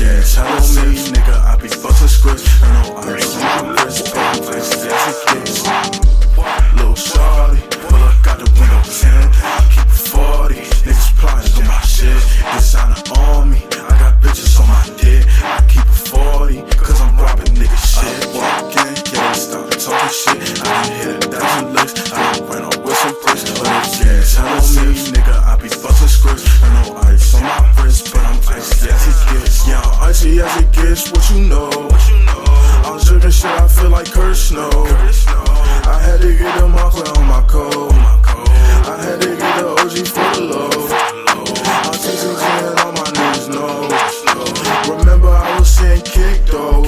can't tell me, nigga, I be bustin' scripts. And no ice on my wrist, but I'm icy as it gets. Little shawty, pull up, got the window 10. I keep it 40, niggas plotting on my shit. Designer on me, I got bitches on my dick. I keep it 40, cause I'm robbing niggas shit. I walk in, yeah, they start talking shit. I done hit a dozen licks, I done ran off with some bricks. But they can't tell me, nigga, I be bustin' scripts. And no ice on my wrist, but I'm icy as it gets. Yeah, I'm icy as it gets, what you know? I was drinking shit, I feel like Kurt Snow. I had to get the muffler on my coat. I had to get the OG for the low. I'm teaching and all my niggas know. Remember I was saying kick though.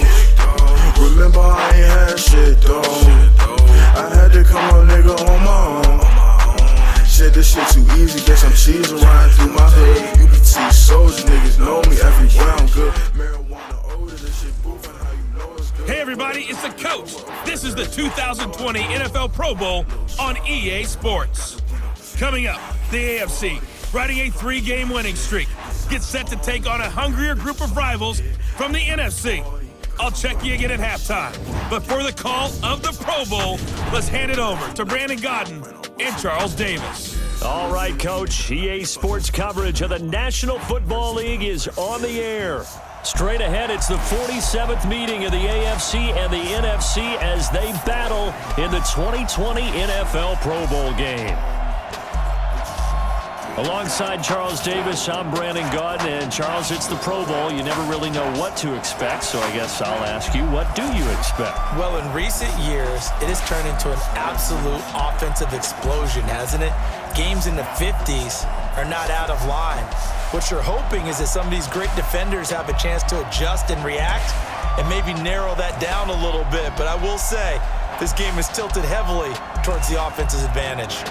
Remember I ain't had shit though. I had to come up nigga on my own. Shit, this shit too easy, guess I'm cheesing riding through my hood. UPT soldiers, niggas know me everywhere I'm good. Marijuana odor, this shit boofing, how you know it's good. Hey everybody, it's the coach. This is the 2020 NFL Pro Bowl on EA Sports. Coming up, the AFC, riding a 3-game winning streak, gets set to take on a hungrier group of rivals from the NFC. I'll check you again at halftime. But for the call of the Pro Bowl, let's hand it over to Brandon Godden and Charles Davis. All right, Coach. EA Sports coverage of the National Football League is on the air. Straight ahead, it's the 47th meeting of the AFC and the NFC as they battle in the 2020 NFL Pro Bowl game. Alongside Charles Davis, I'm Brandon Godden. And Charles, it's the Pro Bowl. You never really know what to expect, so I guess I'll ask you, what do you expect? Well, in recent years, it has turned into an absolute offensive explosion, hasn't it? Games in the 50s are not out of line. What you're hoping is that some of these great defenders have a chance to adjust and react and maybe narrow that down a little bit. But I will say, this game is tilted heavily towards the offense's advantage.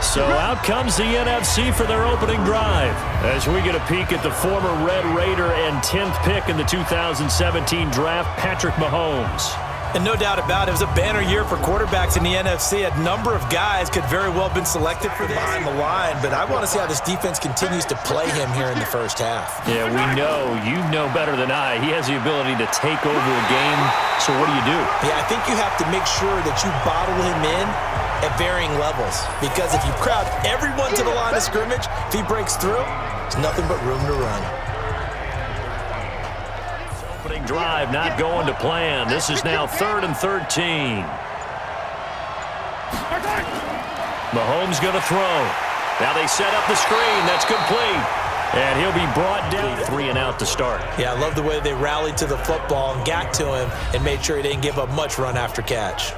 So out comes the NFC for their opening drive as we get a peek at the former Red Raider and 10th pick in the 2017 draft, Patrick Mahomes. And no doubt about it, it was a banner year for quarterbacks in the NFC. A number of guys could very well have been selected for behind the line, but I want to see how this defense continues to play him here in the first half. Yeah, we know. You know better than I. He has the ability to take over a game, so what do? Yeah, I think you have to make sure that you bottle him in at varying levels, because if you crowd everyone to the line of scrimmage, if he breaks through, there's nothing but room to run. Opening drive not going to plan. This is now 3rd and 13. Mahomes going to throw. Now they set up the screen. That's complete. And he'll be brought down 3 and out to start. Yeah, I love the way they rallied to the football and got to him and made sure he didn't give up much run after catch.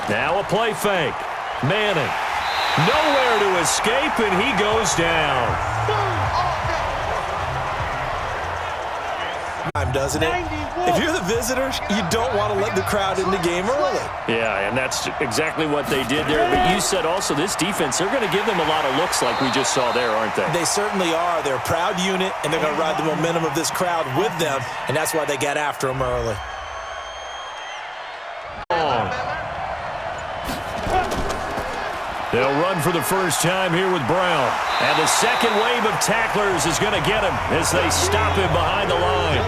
Now a play fake. Manning. Nowhere to escape, and he goes down. Doesn't it? If you're the visitors, you don't want to let the crowd in the game early. Yeah, and that's exactly what they did there. But you said also this defense, they're going to give them a lot of looks like we just saw there, aren't they? They certainly are. They're a proud unit, and they're going to ride the momentum of this crowd with them, and that's why they got after them early. They'll run for the first time here with Brown. And the second wave of tacklers is going to get him as they stop him behind the line.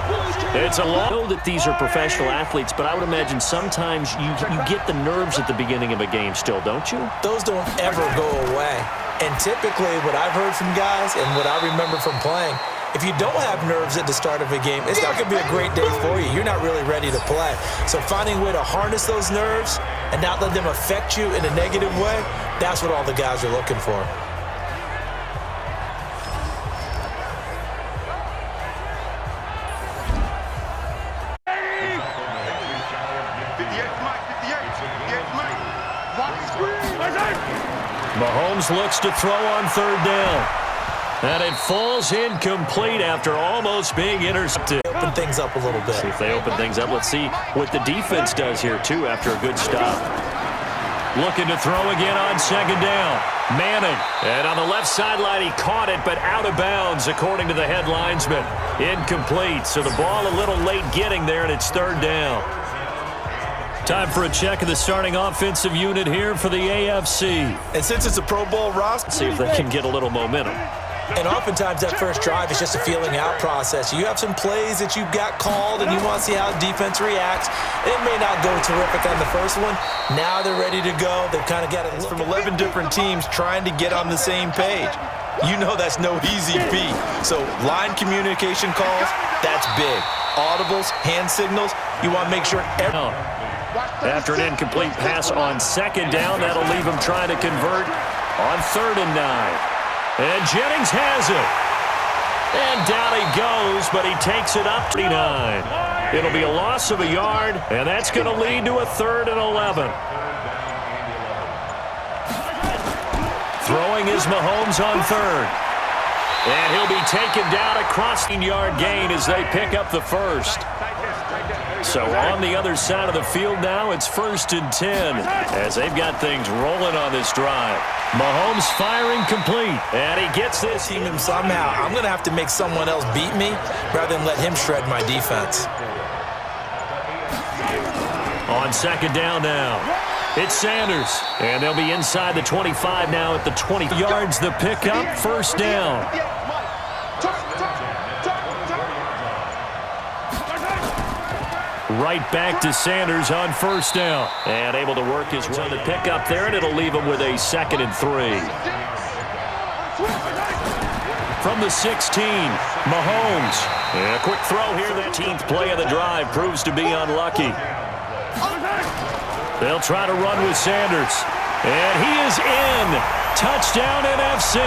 It's a long... I know that these are professional athletes, but I would imagine sometimes you get the nerves at the beginning of a game still, don't you? Those don't ever go away. And typically what I've heard from guys and what I remember from playing, if you don't have nerves at the start of a game, it's not going to be a great day for you. You're not really ready to play. So finding a way to harness those nerves and not let them affect you in a negative way, that's what all the guys are looking for. Mahomes looks to throw on third down. And it falls incomplete after almost being intercepted. Open things up a little bit. See if they open things up. Let's see what the defense does here, too, after a good stop. Looking to throw again on second down. Manning. And on the left sideline, he caught it, but out of bounds, according to the head linesman. Incomplete. So the ball a little late getting there, and it's third down. Time for a check of the starting offensive unit here for the AFC. And since it's a Pro Bowl roster, See if they can get a little momentum. and oftentimes that first drive is just a feeling out process. You have some plays that you've got called, and you want to see how defense reacts. It may not go terrific on the first one. Now they're ready to go. They've kind of got it from 11 different teams trying to get on the same page. You know that's no easy feat. So line communication calls, that's big. Audibles, hand signals, you want to make sure After an incomplete pass on second down, that'll leave him trying to convert on 3rd and 9. And Jennings has it. And down he goes, but he takes it up to 9. It'll be a loss of a yard, and that's going to lead to a 3rd and 11. Throwing is Mahomes on 3rd. And he'll be taken down across the yard gain as they pick up the first. So on the other side of the field now, it's 1st and 10 as they've got things rolling on this drive. Mahomes firing complete, and he gets this. Team him somehow. I'm going to have to make someone else beat me rather than let him shred my defense. On second down now, it's Sanders, and they'll be inside the 25 now at the 20 yards. The pickup, 1st down. Right back to Sanders on 1st down. And able to work his way to pick up there, and it'll leave him with a 2nd and 3. From the 16, Mahomes. And a quick throw here. The 10th play of the drive proves to be unlucky. They'll try to run with Sanders. And he is in. Touchdown NFC.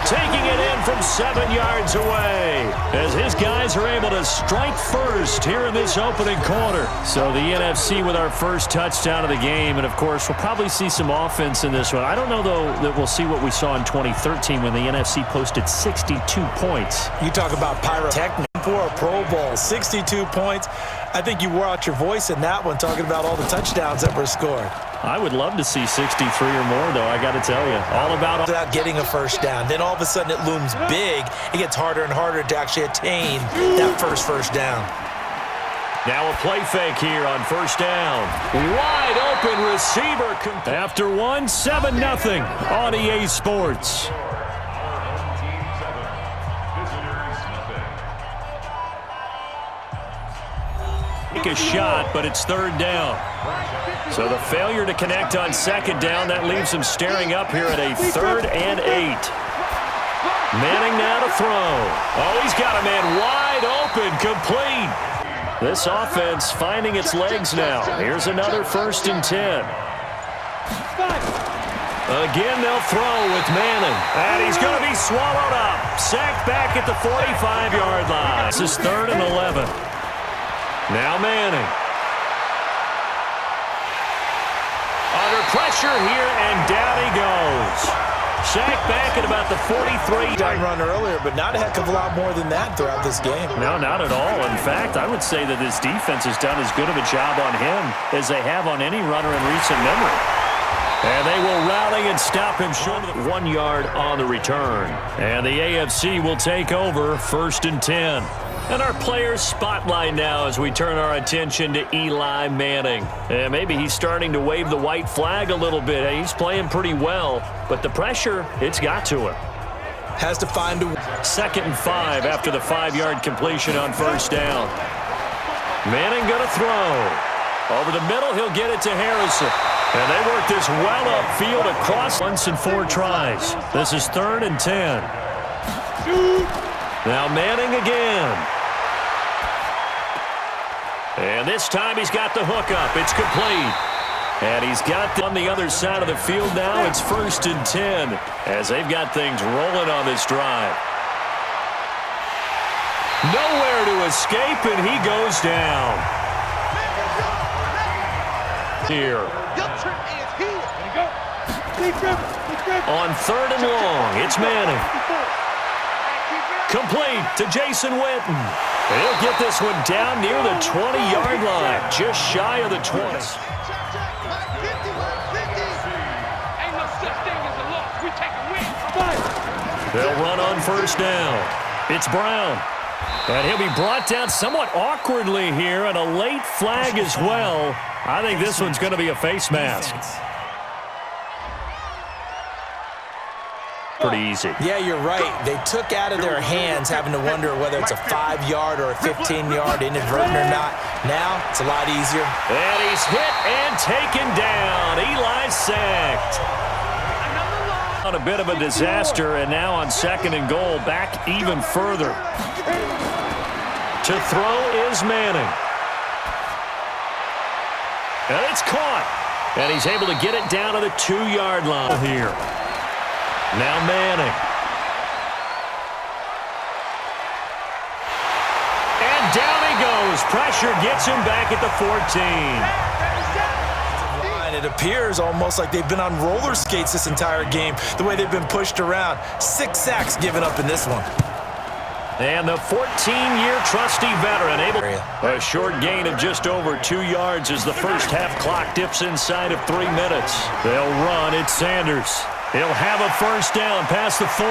Taking it in from 7 yards away as his guys are able to strike first here in this opening quarter. So the NFC with our first touchdown of the game. And, of course, we'll probably see some offense in this one. I don't know, though, that we'll see what we saw in 2013 when the NFC posted 62 points. You talk about pyrotechnic for a Pro Bowl, 62 points. I think you wore out your voice in that one talking about all the touchdowns that were scored. I would love to see 63 or more, though, I got to tell you. All about getting a first down. Then all of a sudden it looms big. It gets harder and harder to actually attain that first down. Now a play fake here on 1st down. Wide open receiver. After 7-0 on EA Sports. Take a shot, but it's 3rd down. So the failure to connect on 2nd down, that leaves him staring up here at a 3rd and 8. Manning now to throw. Oh, he's got a man wide open, complete. This offense finding its legs now. Here's another 1st and 10. Again, they'll throw with Manning. And he's going to be swallowed up. Sacked back at the 45-yard line. This is 3rd and 11. Now Manning. Under pressure here, and down he goes. Sacked back at about the 43. Done run earlier, but not a heck of a lot more than that throughout this game. No, not at all. In fact, I would say that this defense has done as good of a job on him as they have on any runner in recent memory. And they will rally and stop him short of the 1 yard on the return. And the AFC will take over 1st and 10. And our players spotlight now as we turn our attention to Eli Manning. And maybe he's starting to wave the white flag a little bit. He's playing pretty well, but the pressure, it's got to him. Has to find a 2nd and 5 after the 5-yard completion on 1st down. Manning going to throw. Over the middle, he'll get it to Harrison. And they work this well upfield across once and 4 tries. This is 3rd and 10. Now Manning again. And this time he's got the hook up. It's complete. And he's got on the other side of the field now. It's 1st and 10 as they've got things rolling on this drive. Nowhere to escape, and he goes down. Here. On 3rd and long, it's Manning. Complete to Jason Witten. He'll get this one down near the 20-yard line, just shy of the 20. They'll run on 1st down. It's Brown. And he'll be brought down somewhat awkwardly here, and a late flag as well. I think this one's going to be a face mask. Pretty easy. Yeah, you're right. They took out of their hands having to wonder whether it's a 5-yard or a 15-yard inadvertent or not. Now, it's a lot easier. And he's hit and taken down. Eli sacked. On a bit of a disaster, and now on 2nd and goal, back even further. To throw is Manning. And it's caught. And he's able to get it down to the 2-yard line here. Now Manning. And down he goes. Pressure gets him back at the 14. It appears almost like they've been on roller skates this entire game, the way they've been pushed around. 6 sacks given up in this one. And the 14-year trusty veteran able a short gain of just over 2 yards as the first half clock dips inside of 3 minutes. They'll run. It's Sanders. He'll have a 1st down past the 40.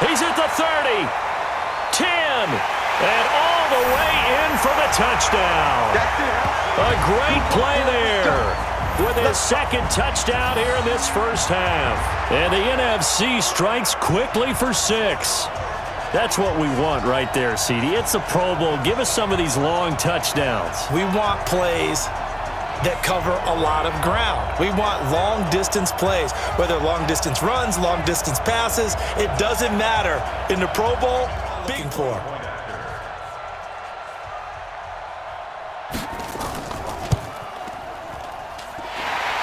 He's at the 30. 10. And all the way in for the touchdown. A great play there. With his 2nd touchdown here in this first half. And the NFC strikes quickly for 6. That's what we want right there, CD. It's a Pro Bowl. Give us some of these long touchdowns. We want plays that cover a lot of ground. We want long-distance plays, whether long-distance runs, long-distance passes. It doesn't matter. In the Pro Bowl, big for.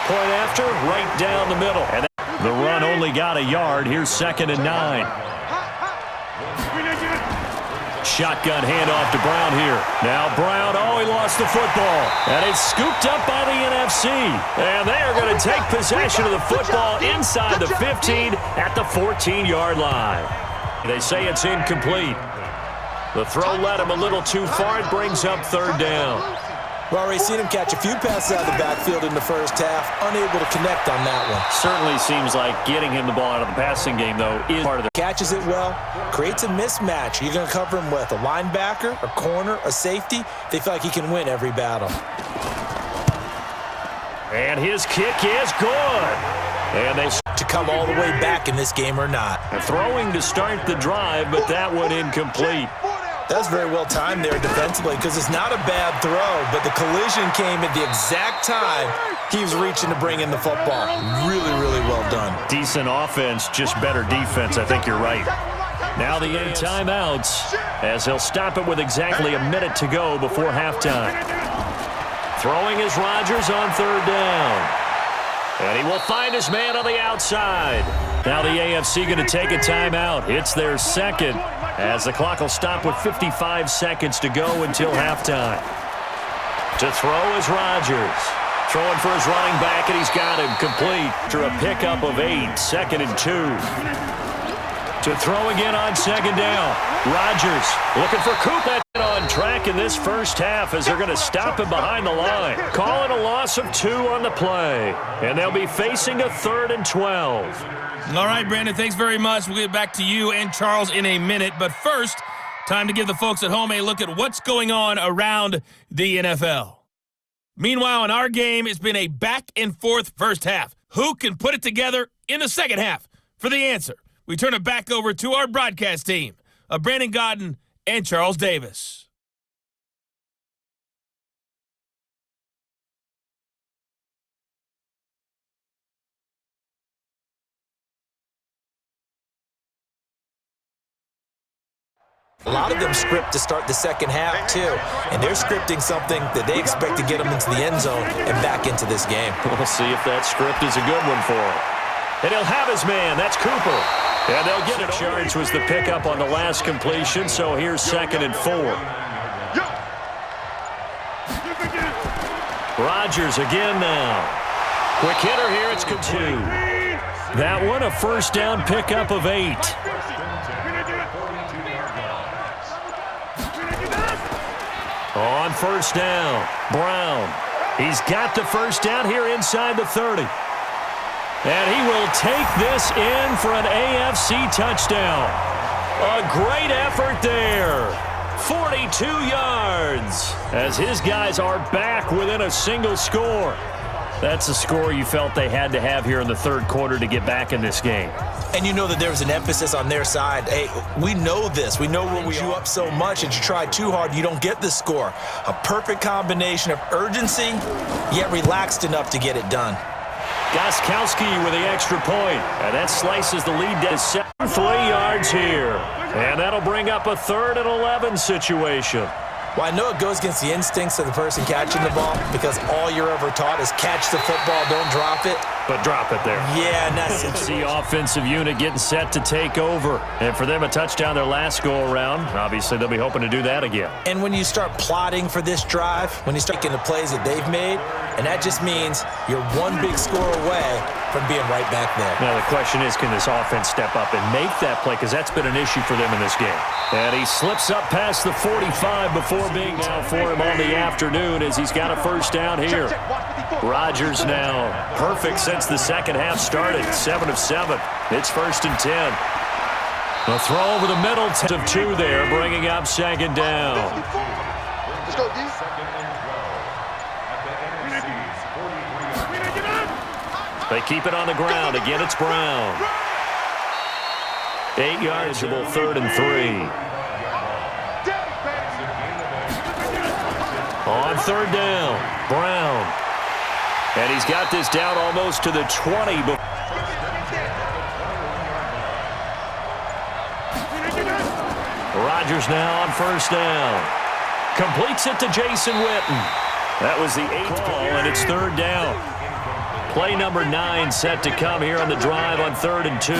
Point after, right down the middle. And the run only got a yard. Here's 2nd and 9. Shotgun handoff to Brown here. Now Brown, he lost the football. And it's scooped up by the NFC. And they are going to take possession of the football inside the 15 at the 14-yard line. They say it's incomplete. The throw led him a little too far. It brings up 3rd down. We've already seen him catch a few passes out of the backfield in the first half, unable to connect on that one. Certainly seems like getting him the ball out of the passing game, though, is part of the... Catches it well, creates a mismatch. You're going to cover him with a linebacker, a corner, a safety. They feel like he can win every battle. And his kick is good. And they... To come all the way back in this game or not. Throwing to start the drive, but that one incomplete. That's very well timed there defensively because it's not a bad throw, but the collision came at the exact time he was reaching to bring in the football. Really, really well done. Decent offense, just better defense. I think you're right. Now the 8 timeouts as he'll stop it with exactly a minute to go before halftime. Throwing is Rodgers on 3rd down. And he will find his man on the outside. Now the AFC going to take a timeout. It's their 2nd as the clock will stop with 55 seconds to go until halftime. To throw is Rodgers. Throwing for his running back, and he's got him complete. After a pickup of 8, 2nd and 2. To throw again on 2nd down. Rodgers looking for Cooper. On track in this first half as they're going to stop him behind the line. Calling a loss of 2 on the play. And they'll be facing a 3rd and 12. All right, Brandon, thanks very much. We'll get back to you and Charles in a minute. But first, time to give the folks at home a look at what's going on around the NFL. Meanwhile, in our game, it's been a back-and-forth first half. Who can put it together in the second half? For the answer, we turn it back over to our broadcast team of Brandon Godden and Charles Davis. A lot of them script to start the second half, too. And they're scripting something that they expect to get them into the end zone and back into this game. We'll see if that script is a good one for him. And he'll have his man. That's Cooper. And they'll get it. Yards was the pickup on the last completion, so here's 2nd and 4. Rodgers again now. Quick hitter here. It's good 2. That one, a first down pickup of 8. On first down, Brown. He's got the first down here inside the 30. And he will take this in for an AFC touchdown. A great effort there. 42 yards as his guys are back within a single score. That's a score you felt they had to have here in the third quarter to get back in this game. And you know that there was an emphasis on their side. Hey, we know this. We know when we you up so much and you try too hard, you don't get the score. A perfect combination of urgency, yet relaxed enough to get it done. Gostkowski with the extra point, and that slices the lead down to 3 yards here. And that'll bring up a 3rd and 11 situation. Well, I know it goes against the instincts of the person catching the ball because all you're ever taught is catch the football, don't drop it. But drop it there. Yeah, and that's It's the offensive unit getting set to take over. And for them, a touchdown their last go-around. Obviously, they'll be hoping to do that again. And when you start plotting for this drive, when you start getting the plays that they've made, and that just means you're one big score away from being right back there. Now, the question is, can this offense step up and make that play? Because that's been an issue for them in this game. And he slips up past the 45 before being now for him on the afternoon as he's got a first down here. Rodgers now perfect since the second half started. 7 of 7. It's 1st and 10. A throw over the middle of 2 there, bringing up 2nd down. Let's go, D. They keep it on the ground. Again, it's Brown. 8 yards, 3rd and 3. On 3rd down, Brown. And he's got this down almost to the 20. Rodgers now on 1st down. Completes it to Jason Witten. That was the 8th ball, and it's 3rd down. Play number 9 set to come here on the drive on 3rd and 2.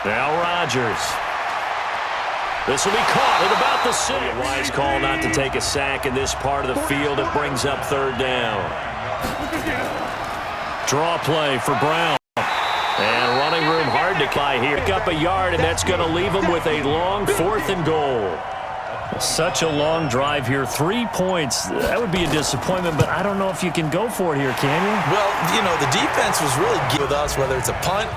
Now Rodgers. This will be caught at about the 6. A wise call not to take a sack in this part of the field. It brings up 3rd down. Draw play for Brown. And running room hard to buy here. Pick up a yard, and that's going to leave him with a long 4th and goal. Such a long drive here. 3 points. That would be a disappointment, but I don't know if you can go for it here, can you? Well, you know, the defense was really good with us, whether it's a punt,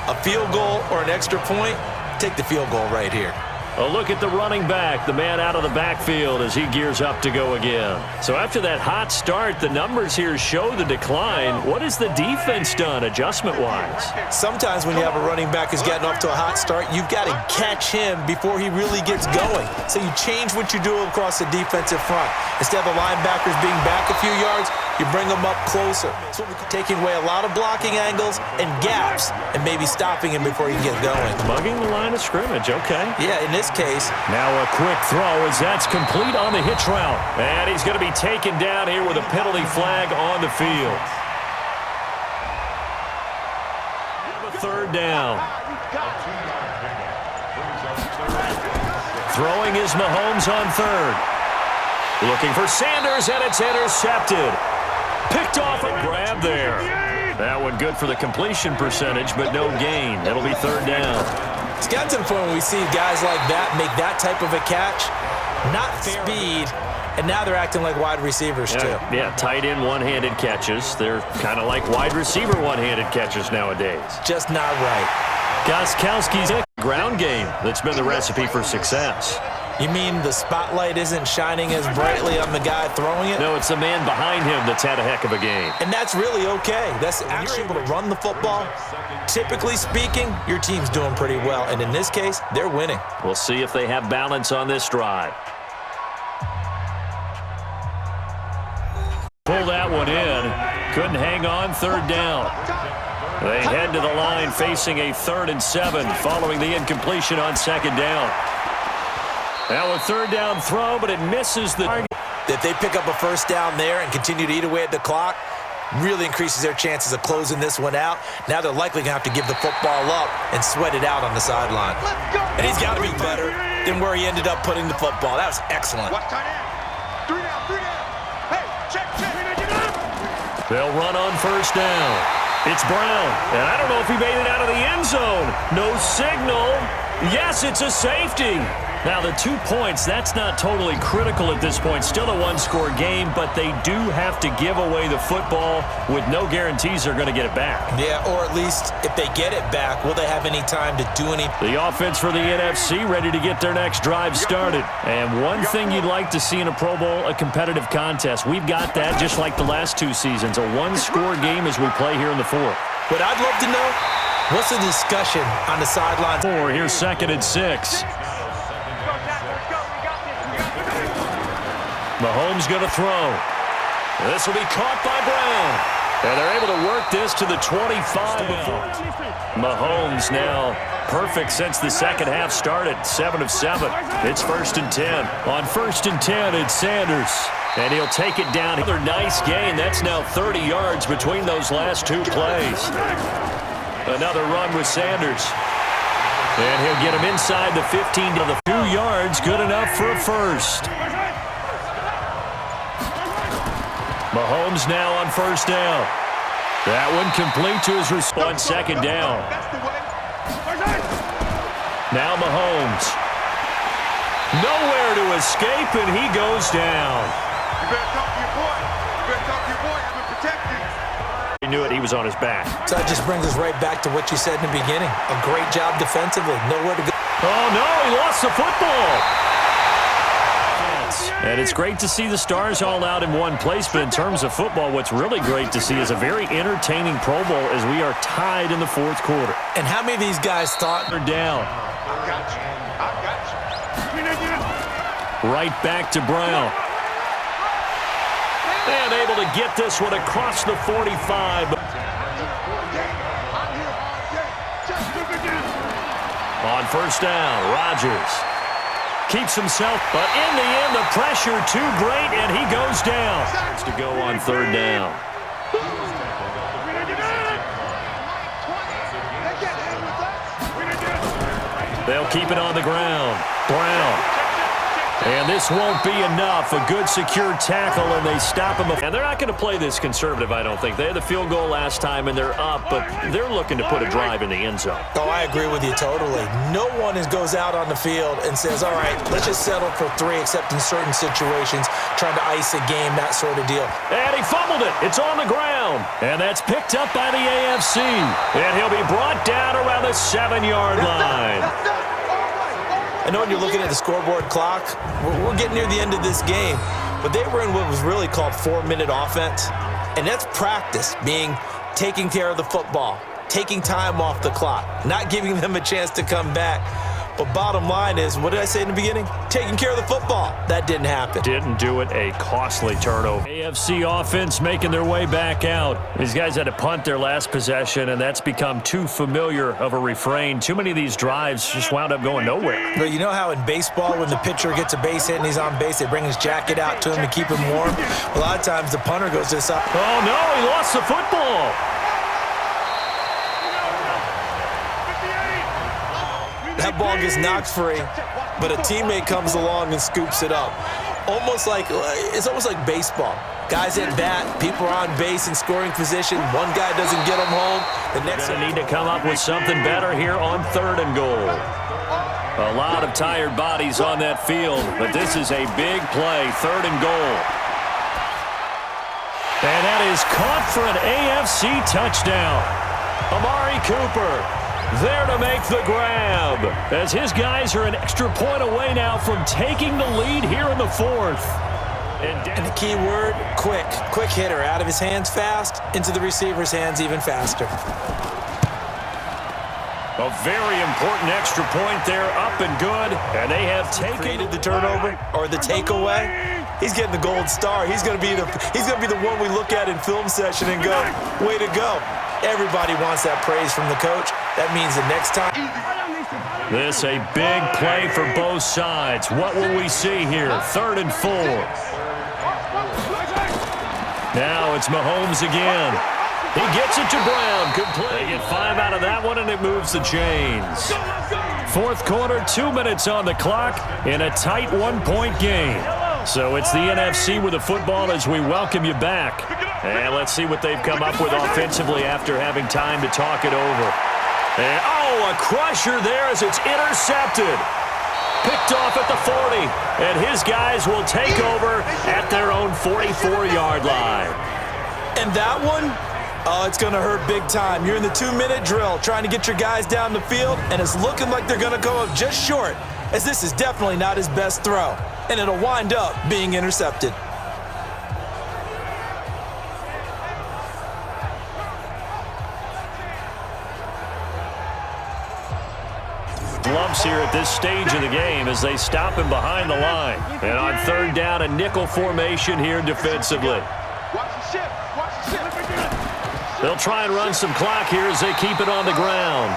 a field goal, or an extra point. Take the field goal right here. A look at the running back, the man out of the backfield as he gears up to go again. So after that hot start, the numbers here show the decline. What has the defense done adjustment-wise? Sometimes when you have a running back who's getting off to a hot start, you've got to catch him before he really gets going. So you change what you do across the defensive front. Instead of the linebackers being back a few yards, you bring them up closer. So taking away a lot of blocking angles and gaps and maybe stopping him before he gets going. Mugging the line of scrimmage, okay. Yeah, in this case. Now a quick throw as that's complete on the hitch route. And he's going to be taken down here with a penalty flag on the field. 3rd down. Throwing is Mahomes on 3rd. Looking for Sanders, and it's intercepted. Picked off a grab there. That one good for the completion percentage, but no gain. It'll be 3rd down. It's got to the point when we see guys like that make that type of a catch, not speed, and now they're acting like wide receivers too. Yeah, tight end one-handed catches. They're kind of like wide receiver one-handed catches nowadays. Just not right. Gostkowski's ground game that's been the recipe for success. You mean the spotlight isn't shining as brightly on the guy throwing it? No, it's the man behind him that's had a heck of a game. And that's really okay. That's actually able to run the football. Typically speaking, your team's doing pretty well. And in this case, they're winning. We'll see if they have balance on this drive. Pull that one in. Couldn't hang on. 3rd down. They head to the line facing a 3rd and 7 following the incompletion on 2nd down. Now a 3rd down throw, but it misses the target. If they pick up a first down there and continue to eat away at the clock, really increases their chances of closing this one out. Now they're likely going to have to give the football up and sweat it out on the sideline. And he's got to be better than where he ended up putting the football. That was excellent. Watch tight end. 3 down, 3 down. Hey, check. They'll run on 1st down. It's Brown, and I don't know if he made it out of the end zone. No signal. Yes, it's a safety. Now, the 2 points, that's not totally critical at this point. Still a one-score game, but they do have to give away the football with no guarantees they're going to get it back. Yeah, or at least if they get it back, will they have any time to do anything? The offense for the NFC ready to get their next drive started. And one thing you'd like to see in a Pro Bowl, a competitive contest. We've got that just like the last 2 seasons. A one-score game as we play here in the fourth. What I'd love to know, what's the discussion on the sideline? Here's 2nd and 6. Mahomes going to throw. This will be caught by Brown. And they're able to work this to the 25. Mahomes now perfect since the second half started. 7 of 7. It's 1st and 10. On 1st and 10, it's Sanders. And he'll take it down. Another nice gain. That's now 30 yards between those last 2 plays. Another run with Sanders. And he'll get him inside the 15 to the 2 yards. Good enough for a first. Mahomes now on 1st down. That one complete to his response. 2nd down. Now Mahomes. Nowhere to escape, and he goes down. You better talk to your boy. You better talk to your boy. I'm going to protect you. He knew it. He was on his back. So that just brings us right back to what you said in the beginning. A great job defensively. Nowhere to go. Oh, no, he lost the football. And it's great to see the stars all out in one place, but in terms of football, what's really great to see is a very entertaining Pro Bowl as we are tied in the 4th quarter. And how many of these guys thought they're down? I got you. I got you. Right back to Brown. And able to get this one across the 45. On 1st down, Rodgers keeps himself, but in the end, the pressure too great, and he goes down. To go on 3rd down. They'll keep it on the ground. Brown. And this won't be enough. A good, secure tackle, and they stop him. And they're not going to play this conservative, I don't think. They had the field goal last time, and they're up, but they're looking to put a drive in the end zone. Oh, I agree with you totally. No one goes out on the field and says, all right, let's just settle for 3, except in certain situations, trying to ice a game, that sort of deal. And he fumbled it. It's on the ground. And that's picked up by the AFC. And he'll be brought down around the 7-yard line. I know when you're looking at the scoreboard clock, we're getting near the end of this game, but they were in what was really called 4-minute offense, and that's practice, being taking care of the football, taking time off the clock, not giving them a chance to come back. But bottom line is, what did I say in the beginning? Taking care of the football. That didn't happen. Didn't do it. A costly turnover. AFC offense making their way back out. These guys had to punt their last possession, and that's become too familiar of a refrain. Too many of these drives just wound up going nowhere. But you know how in baseball, when the pitcher gets a base hit and he's on base, they bring his jacket out to him to keep him warm? A lot of times the punter goes this up. Oh, no, he lost the football. That ball gets knocked free, but a teammate comes along and scoops it up. It's almost like baseball. Guys at bat, people are on base in scoring position. One guy doesn't get them home. The next one need to come up with something better here on 3rd and goal. A lot of tired bodies on that field, but this is a big play. 3rd and goal. And that is caught for an AFC touchdown. Amari Cooper there to make the grab, as his guys are an extra point away now from taking the lead here in the 4th. And the key word, quick. Quick hitter, out of his hands fast, into the receiver's hands even faster. A very important extra point there, up and good, and they have created the turnover or the takeaway. He's getting the gold star. He's going to be the one we look at in film session and go, way to go. Everybody wants that praise from the coach. That means the next time. This a big play for both sides. What will we see here? 3rd and 4. Now it's Mahomes again. He gets it to Brown. Good play. They get 5 out of that one, and it moves the chains. 4th quarter, 2 minutes on the clock in a tight 1-point game. So it's the NFC with the football as we welcome you back And let's see what they've come up with offensively after having time to talk it over. And, oh, a crusher there as it's intercepted. Picked off at the 40. And his guys will take over at their own 44-yard line. And that one, oh, it's going to hurt big time. You're in the 2-minute drill trying to get your guys down the field, and it's looking like they're going to go up just short, as this is definitely not his best throw. And it'll wind up being intercepted. Lumps here at this stage of the game as they stop him behind the line. And on third down, a nickel formation here defensively. They'll try and run some clock here as they keep it on the ground.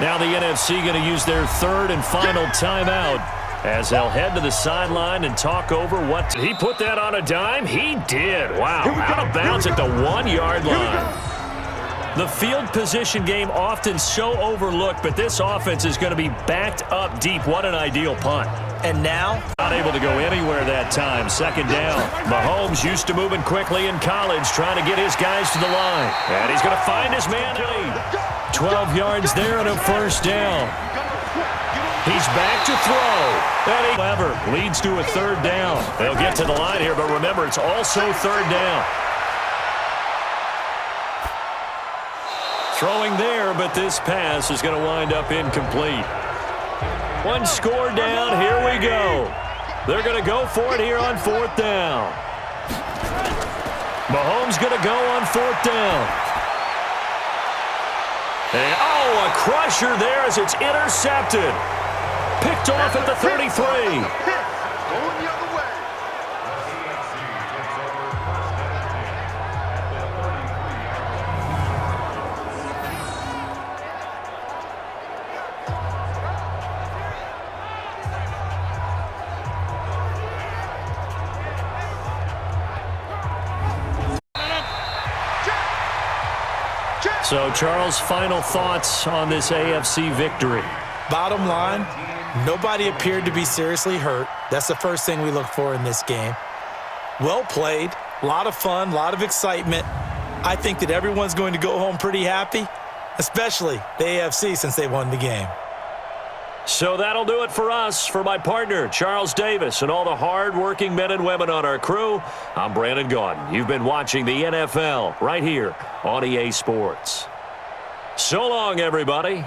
Now the NFC going to use their third and final timeout as they'll head to the sideline and talk over what. He put that on a dime? He did. Wow. Out of bounds at the 1-yard line. The field position game often so overlooked, but this offense is going to be backed up deep. What an ideal punt. And now, not able to go anywhere that time. Second down. Mahomes used to moving quickly in college, trying to get his guys to the line. And he's going to find his man. 12 yards there and a first down. He's back to throw. And he ever leads to a third down. They'll get to the line here, but remember, it's also third down. Throwing there, but this pass is going to wind up incomplete. One score down, here we go. They're going to go for it here on fourth down. Mahomes going to go on fourth down. And, oh, a crusher there as it's intercepted. Picked off at the 33. So, Charles, final thoughts on this AFC victory? Bottom line, nobody appeared to be seriously hurt. That's the first thing we look for in this game. Well played, a lot of fun, a lot of excitement. I think that everyone's going to go home pretty happy, especially the AFC since they won the game. So that'll do it for us. For my partner, Charles Davis, and all the hard-working men and women on our crew, I'm Brandon Gaudin. You've been watching the NFL right here on EA Sports. So long, everybody.